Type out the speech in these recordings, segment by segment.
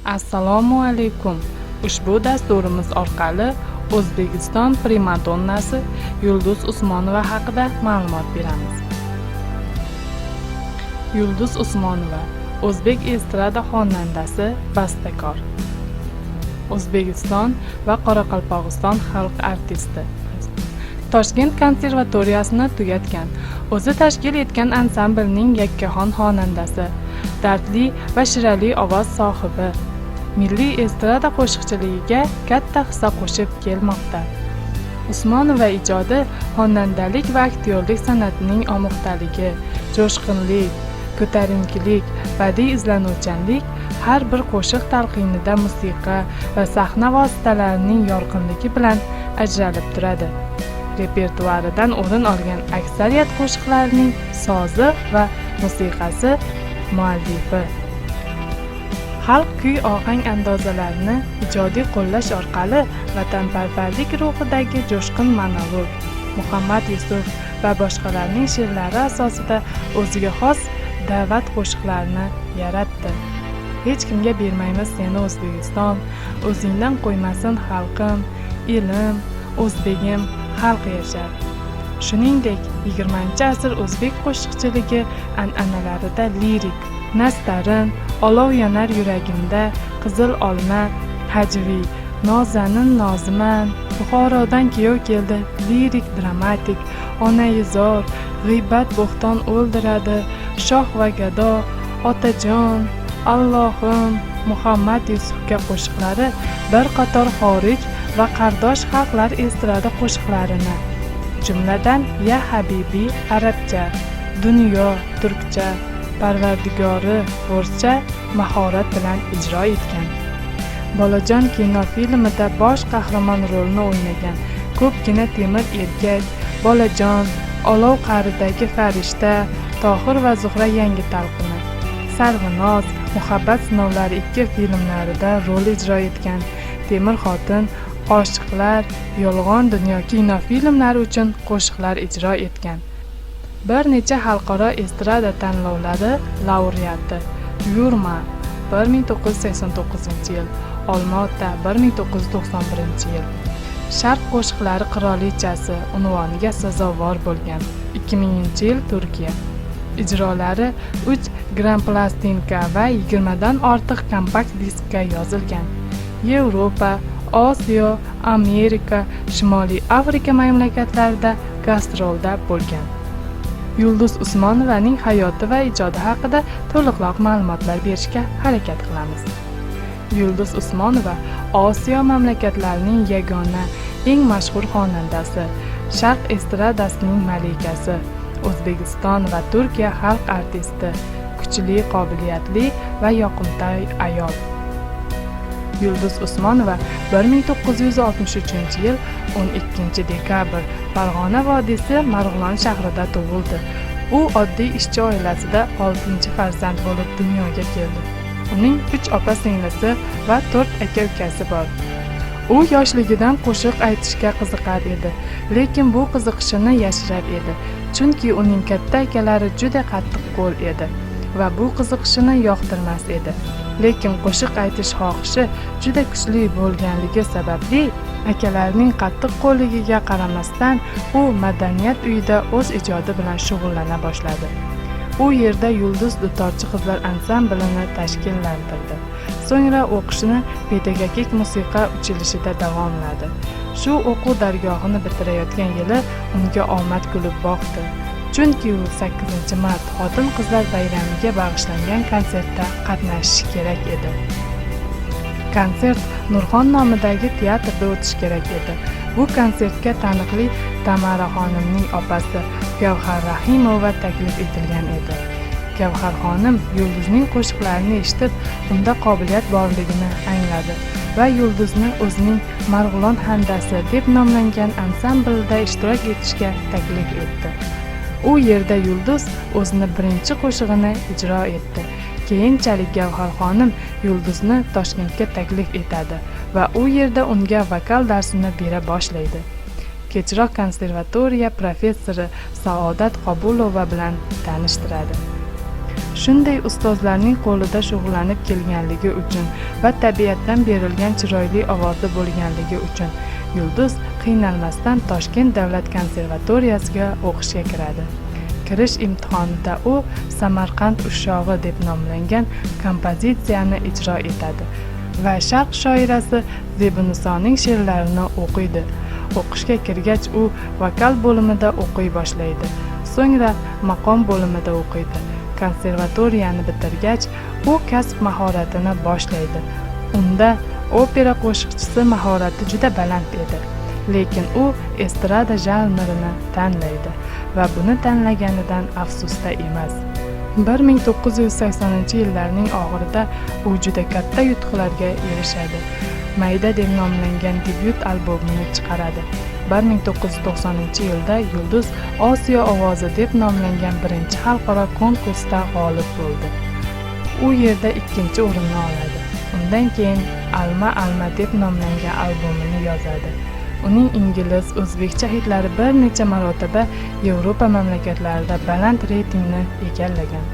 Assalomu alaykum. Ushbu dasturimiz orqali O'zbekiston primadonnasi Yulduz Usmonova haqida ma'lumot beramiz. Yulduz Usmonova o'zbek estrada xonandasi, bastakor. O'zbekiston va Qoraqalpog'iston xalq artisti. Toshkent konservatoriyasini tugatgan, o'zi tashkil etgan ansamblning yakkaxon xonandasi, dardli va shirali ovoz sohibi. Milliy estrada qo'shiqchiligiga katta hissa qo'shib kelmoqda. Usmonova ijodi xonandalik va aktyorlik san'atining omoqdaligi, jo'shqinlik, ko'tarinkilik, badiiy izlanuvchanlik, har bir qo'shiq talqinida musiqa va sahna vositalarining yorqinligi bilan ajralib turadi. Repertuaridan o'rin olgan aksariyat qo'shiqlarning sozi va musiqasi muallifi. Xalq kuy ohang andozalarini ijodiy qo'llash orqali vatanparvarlik ruhidagi jo'shqin monolog, Muhammad Yusuf va boshqalarning she'rlari asosida o'ziga xos da'vat qo'shiqlarini yaratdi. Hech kimga bermaymiz seni O'zbekiston, o'zingdan qo'ymasin xalqim, elim, o'zbegim, xalq yashar. Shuningdek, 20-asr o'zbek qo'shiqchiligi an'analarida lirik, nastarin, olov yonar yuragimda, qizil olma, hajviy, nozanin noziman, Buxorodan kuyov keldi, lirik, dramatik, onayizor, g'iybat bo'xton o'ldiradi, shoh va gado, otajon, Allohim, Muhammad Yusufga qo'shiqlari bir qator xorij va qardosh xalqlar estrada qo'shiqlarini, jumladan Ya Habibi arabcha, Dunyo turkcha, Parvardigori forscha mahorat bilan ijro etgan. Bolajon kinofilmida bosh qahramon rolini o'ynagan. Ko'pgina temir erkak, Bolajon, Olov qa'ridagi farishta, Tohir va Zuhra yangi talqini, Sarvinoz, Muhabbat sinovlari 2 filmlarida rol ijro etgan. Temir xotin, Oshiqlar, Yolg'on dunyo kinofilmlari uchun qo'shiqlar ijro etgan. Bir necha xalqaro estrada tanlovlari laureati. Yurma 1989-yil, Olma-ota 1991-yil. Sharq qo'shiqlari qirolichasi unvoniga sazovor bo'lgan. 2000-yil Turkiya. Ijrolari 3 gran plastinka va 20 dan ortiq kompakt diskka yozilgan. Yevropa, Osiyo, Amerika, Shimoliy Afrika mamlakatlarida gastrolda bo'lgan. Yulduz Usmonovaning hayoti va ijodi haqida to'liqroq ma'lumotlar berishga harakat qilamiz. Yulduz Usmonova Osiyo mamlakatlarining yagona, eng mashhur xonandasi, Sharq estradasining malikasi, O'zbekiston va Turkiya xalq artisti, kuchli, qobiliyatli va yoqimtoy ayol. Yulduz Usmonova 1963-yil 12 dekabr Farg'ona vodiysi Marg'ilon shahrida tug'ildi. U oddiy ishchi oilasida 6-farzand bo'lib dunyoga keldi. Uning 3 opa-singlisi va 4 aka-ukasi bor. U yoshligidan qo'shiq aytishga qiziqar edi, lekin bu qiziqishini yashirar edi, chunki uning katta akalari juda qattiq qo'l edi va bu qiziqishini yoqtirmas edi. Lekin qo'shiq aytish xohishi juda kuchli bo'lganligi sababli akalarining qattiq qo'lligiga qaramasdan u madaniyat uyida o'z ijodi bilan shug'ullana boshladi. U yerda Yulduz dutorchi qizlar ansamblini tashkillantirdi. So'ngra o'qishini pedagogik musiqa uchilishida davomladi. Shu o'quv dargohini bitirayotgan yili unga omad kulib boqdi. Chunki u 8-mart Xotin-qizlar bayramiga bag'ishlangan konsertda qatnashishi kerak edi. Konsert Nurxon nomidagi teatrda o'tishi kerak edi. Bu konsertga taniqli Tamara xonimning opasi Gavhar Rahimova taklif etilgan edi. Gavhar xonim Yulduzning qo'shiqlarini eshitib, unda qobiliyat borligini angladi va Yulduzni o'zining Marg'ilon handasi deb nomlangan ansamblda ishtirok etishga taklif etdi. U yerda Yulduz o'zini birinchi qo'shig'ini ijro etdi. Keyinchalik Gavhar xonim Yulduzni Toshkentga taklif etadi va u yerda unga vokal darsini bera boshlaydi. Kechroq konservatoriya professori Saodat Qobulova bilan tanishtiradi. Shunday ustozlarning qo'lida shug'ullanib kelganligi uchun va tabiatdan berilgan chiroyli ovozi bo'lganligi uchun Yulduz qiynalmasdan Toshkent davlat konservatoriyasiga o'qishga kiradi. Kirish imtihonida u Samarqand ushog'i deb nomlangan kompozitsiyani ijro etadi va Sharq shoirasi Zebinisoning she'rlarini o'qiydi. O'qishga kirgach u vokal bo'limida o'qiy boshlaydi. So'ngra maqom bo'limida o'qiydi. Konservatoriyani bitirgach, u kasb mahoratini boshlaydi. Unda opera qo'shiqchisi mahorati juda baland edi, lekin u estrada janrini tanlaydi va buni tanlaganidan afsusda emas. 1980-yillarning oxirida u juda katta yutuqlarga erishadi. Mayda deb nomlangan debyut albomini chiqaradi. 1990-yilda Yulduz Osiyo ovozi deb nomlangan birinchi xalqaro konkursda g'olib bo'ldi. U yerda ikkinchi o'rinni oladi. Undan keyin Alma Alma deb nomlangan albomini yozadi. Uning ingliz, o'zbekcha hitlari bir necha marotaba Yevropa mamlakatlarida baland reytingni egallagan.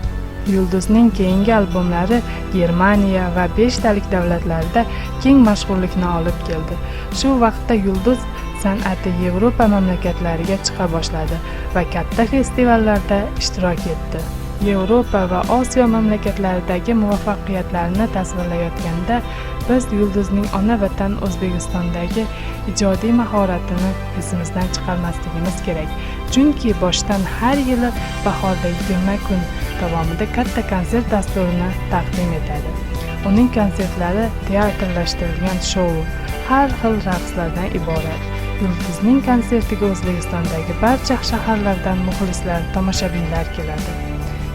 Yulduzning keyingi albomlari Germaniya va 5 talik davlatlarda keng mashhurlikni olib keldi. Shu vaqtda Yulduz san'ati Yevropa mamlakatlariga chiqa boshladi va katta festivallarda ishtirok etdi. Yevropa va Osiyo mamlakatlaridagi muvaffaqiyatlarni tasvirlayotganda biz Yulduzning ona vatan O'zbekistondagi ijodiy mahoratini esimizdan chiqarmasligimiz kerak. Chunki boshdan har yili bahorda 20 kun davomida katta konsert dasturini taqdim etadi. Uning konsertlari teatrlashtirilgan shou, har xil raqslardan iborat. Yulduzning konsertiga O'zbekistondagi barcha shaharlardan muxlislar, tomoshabinlar keladi.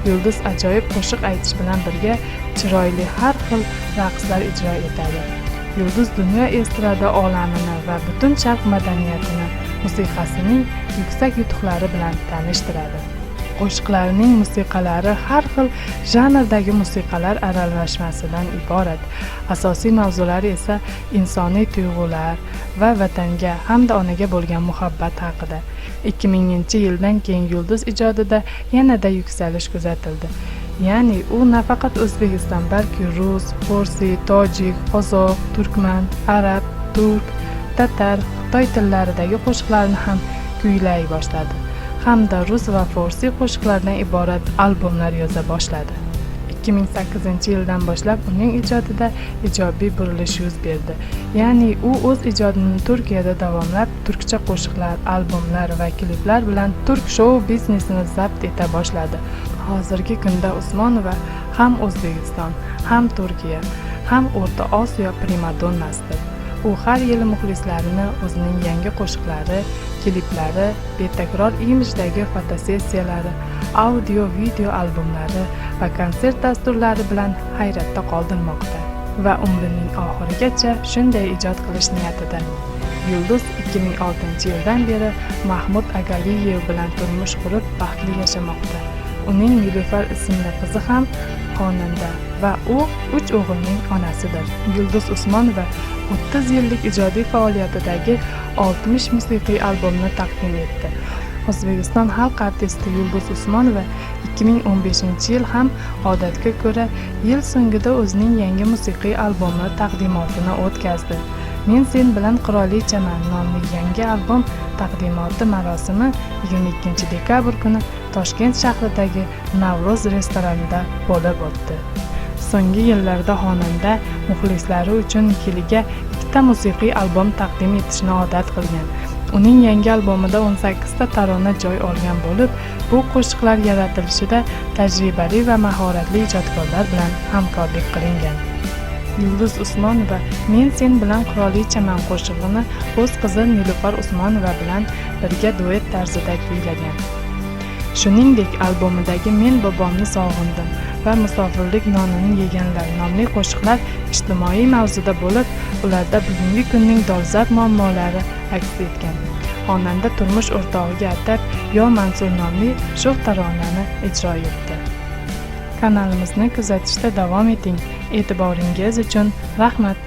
Yulduz ajoyib qo'shiq aytish bilan birga chiroyli har xil raqslar ijro etadi. Yulduz dunyo estrada olamini va butun sharq madaniyatini musiqasining yuksak yutuqlari bilan tanishtiradi. Qo'shiqlarining musiqalari har xil janrdagi musiqalar aralashmasidan iborat. Asosiy mavzulari esa insoniy tuyg'ular va vatanga hamda onaga bo'lgan muhabbat haqida. 2000-yildan keyin Yulduz ijodida yanada yuksalish kuzatildi. Ya'ni u nafaqat O'zbekiston, balki rus, forsi, tojik, qozoq, turkman, arab, turk, tatar, xitoy tillaridagi qo'shiqlarni ham kuylay boshladi. Hamda rus va forsi qo'shiqlardan iborat albomlar yoza boshladi. 2008-yildan boshlab uning ijodida ijobiy burilish yuz berdi. Ya'ni u o'z ijodini Turkiyada davomlab turkcha qo'shiqlar, albomlar va kliplar bilan turk shou biznesini zabt eta boshladi. Hozirgi kunda Usmonova ham O'zbekiston, ham Turkiya, ham O'rta Osiyo primadonnasidir. U har yili muxlislarini o'zining yangi qo'shiqlari, kliplari, betakror imajdagi fotosessiyalari, audio, video albomlari va konsert dasturlari bilan hayratda qoldirmoqda va umrining oxirigacha shunday ijod qilish niyatida. Yulduz 2006-yildan beri Mahmud Agaliyev bilan turmush qurib baxtli yashamoqda. Uning Nilufar ismli qizi ham xonanda va u 3 o'g'ilning onasidir. Yulduz Usmonova 30 yillik ijodiy faoliyatidagi 60 musiqiy albomni taqdim etdi. O'zbekiston xalq artisti Yulduz Usmonova 2015-yil ham odatga ko'ra yil so'ngida o'zining yangi musiqiy albomi taqdimotini o'tkazdi. Men sen bilan qirolichaman nomli yangi albom taqdimoti marosimi 22 dekabr kuni Toshkent shahridagi Navro'z restoranida bo'lib o'tdi. So'nggi yillarda xonanda muxlislari uchun yiliga 2 musiqiy albom taqdim etishni odat qilgan. Uning yangi albomida 18 ta tarona joy olgan bo'lib, bu qo'shiqlar yaratilishida tajribali va mahoratli ijodkorlar bilan hamkorlik qilingan. Yulduz Usmonova Men sen bilan qirolichaman qo'shig'ini o'z qizi Nilufar Usmonova bilan birga duet tarzida kuylagan. Shuningdek, albomidagi Men bobomni sog'indim va Musofirlik nonini yeganlar nomli qo'shiqlar ijtimoiy mavzuda bo'lib, ularda bugungi kunning dolzarb muammolari aks etgan. Xonanda turmush o'rtog'iga atab Yo Mansur nomli sho'x taronani ijro etdi. Kanalimizni kuzatishda davom eting. E'tiboringiz uchun rahmat.